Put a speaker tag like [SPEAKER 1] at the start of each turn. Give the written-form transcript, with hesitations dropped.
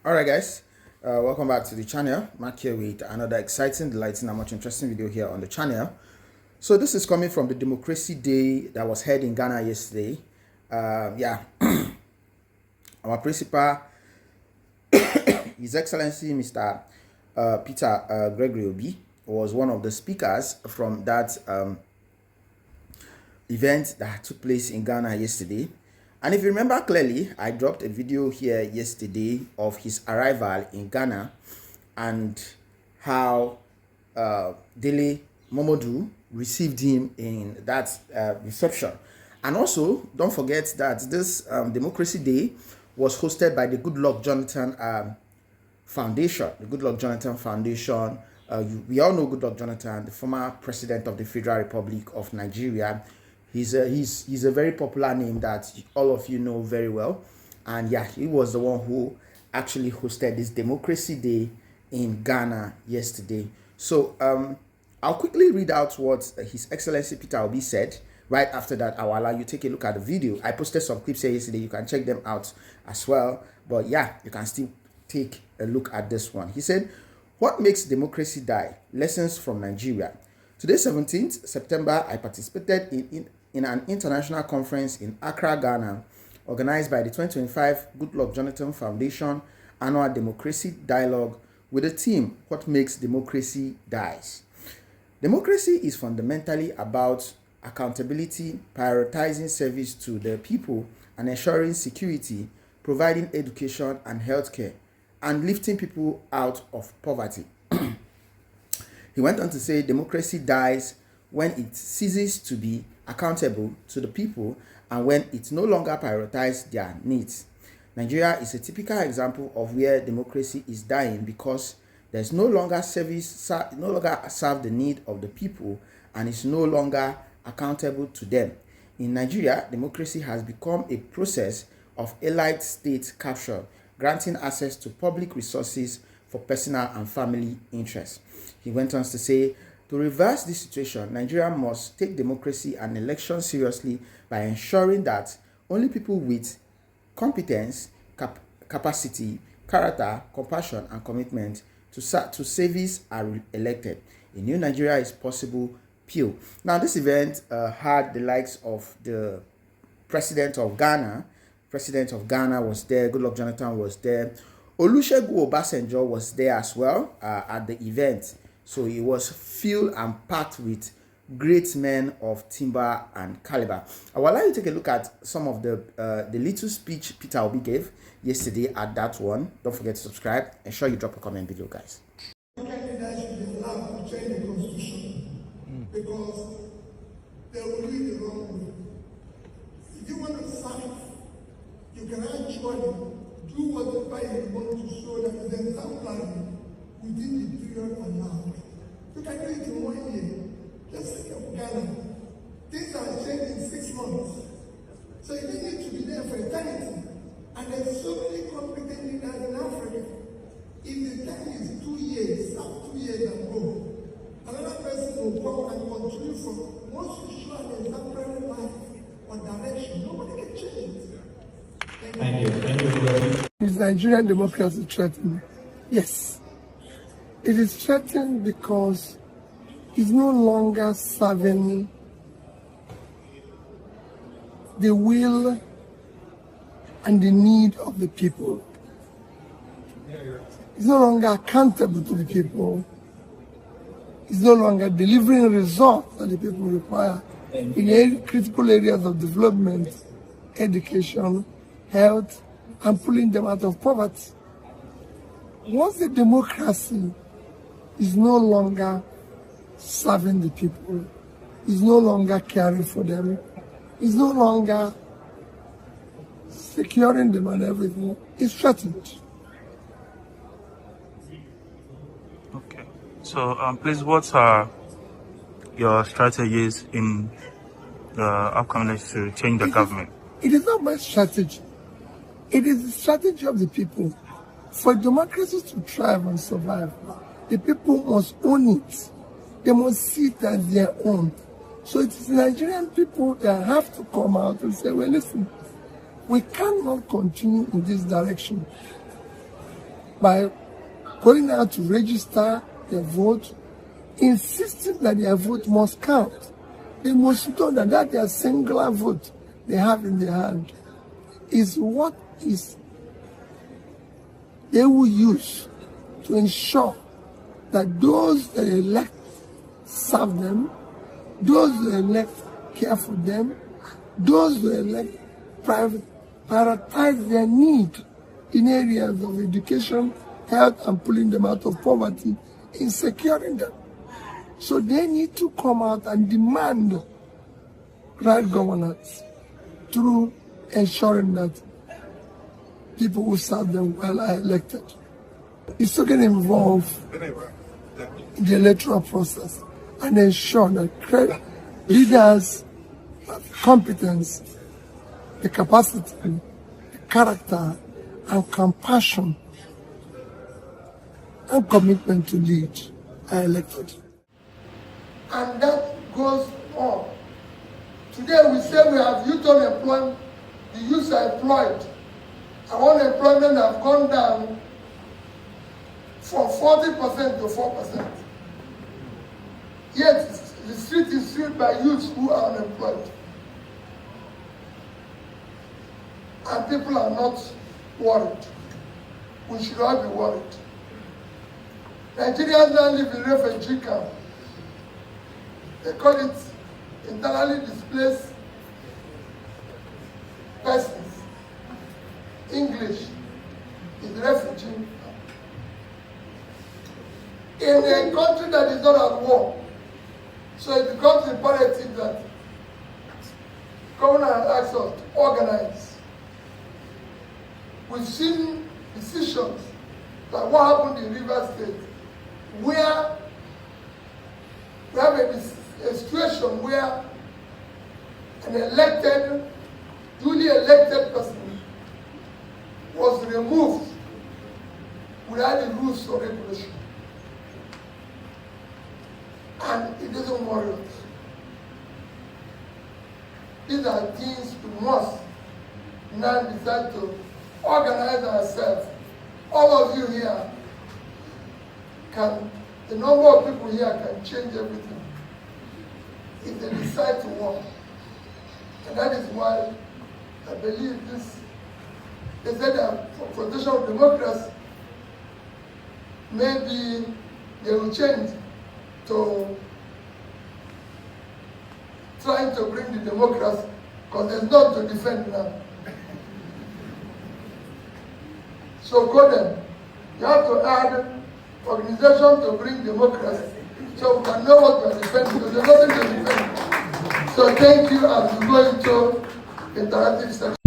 [SPEAKER 1] All right, guys, welcome back to the channel. Mark here with another exciting, delighting, and much interesting video here on the channel. So this is coming from the Democracy Day that was held in Ghana yesterday. Yeah, our principal, His Excellency Mr. Peter Gregory Obi, was one of the speakers from that event that took place in Ghana yesterday. And if you remember clearly, I dropped a video here yesterday of his arrival in Ghana and how Dele Momodu received him in that reception. And also, don't forget that this Democracy Day was hosted by the Goodluck Jonathan Foundation. The Goodluck Jonathan Foundation, we all know Goodluck Jonathan, the former president of the Federal Republic of Nigeria. He's a very popular name that all of you know very well. And yeah, he was the one who actually hosted this Democracy Day in Ghana yesterday. So I'll quickly read out what His Excellency Peter Obi said. Right after that, I'll allow you to take a look at the video. I posted some clips here yesterday. You can check them out as well. But yeah, you can still take a look at this one. He said, "What makes democracy die? Lessons from Nigeria. Today, 17th September, I participated in an international conference in Accra, Ghana, organized by the 2025 Goodluck Jonathan Foundation Annual Democracy Dialogue with the theme, What Makes Democracy Dies. Democracy is fundamentally about accountability, prioritizing service to the people, and ensuring security, providing education and healthcare, and lifting people out of poverty." He went on to say, democracy dies when it ceases to be accountable to the people and when it no longer prioritizes their needs. Nigeria is a typical example of where democracy is dying because there's no longer serve the need of the people and is no longer accountable to them. In Nigeria, democracy has become a process of elite state capture, granting access to public resources for personal and family interests. He went on to say, to reverse this situation, Nigeria must take democracy and elections seriously by ensuring that only people with competence, capacity, character, compassion, and commitment to service are elected. A new Nigeria is possible. Pure. Now, this event had the likes of the president of Ghana. President of Ghana was there. Goodluck Jonathan was there. Olusegun Obasanjo was there as well at the event. So it was filled and packed with great men of timber and caliber. I will allow you to take a look at some of the little speech Peter Obi gave yesterday at that one. Don't forget to subscribe. Ensure you drop a comment below, guys.
[SPEAKER 2] Because they will lead the wrong way. If you want to fight, you can actually do whatever you want to show that is exemplary within the period allowed. You can do it in 1 year. Just think of Ghana. Things are changed in 6 months. So you don't need to be there for eternity. And there's so many competent leaders in Africa. If the time is 2 years, stop 2 years and go. Another person will come and continue from once you show an exemplary life or direction, nobody can change it.
[SPEAKER 3] Thank you. Thank you.
[SPEAKER 2] Is Nigerian democracy threatened? Yes. It is threatened because it's no longer serving the will and the need of the people. It's no longer accountable to the people. It's no longer delivering results that the people require in critical areas of development, education, health, and pulling them out of poverty. Once the democracy is no longer serving the people, is no longer caring for them, is no longer securing them and everything, it's threatened.
[SPEAKER 3] Okay. So, please, what are your strategies in the upcoming election to change the government?
[SPEAKER 2] It is not my strategy. It is the strategy of the people. For democracy to thrive and survive, the people must own it. They must see it as their own. So it is Nigerian people that have to come out and say, well, listen, we cannot continue in this direction. by going out to register their vote, insisting that their vote must count. They must know that their singular vote they have in their hand is what is they will use to ensure that those they elect serve them, those they elect care for them, those they elect prioritize their need in areas of education, health, and pulling them out of poverty, in securing them. So they need to come out and demand right governance through ensuring that people who serve them well are elected. It's to get involved in the electoral process and ensure that leaders have competence, the capacity, the character, and compassion and commitment to lead are elected. And that goes on. Today we say we have youth unemployment, the youth are employed. Our unemployment have gone down from 40% to 4%. Yet the street is filled by youths who are unemployed. And people are not worried. We should all be worried. Nigerians now live in refugee camp. They call it internally displaced persons. English is refugee camp. In a country that is not at war, so it becomes imperative that government asks us to organize. We've seen decisions like what happened in Rivers State, where we have a situation where an duly elected person was removed without the rules or regulation. And it doesn't worry us. These are things we must now decide to organize ourselves. All of you here the number of people here can change everything if they decide to work. And that is why I believe they said that for protection of democracy, maybe they will change to trying to bring the democracy, because there's none to defend now. So go then. You have to add organization to bring democracy, so we can know what we are defending, because there's nothing to defend. So thank you, as we go into interactive section.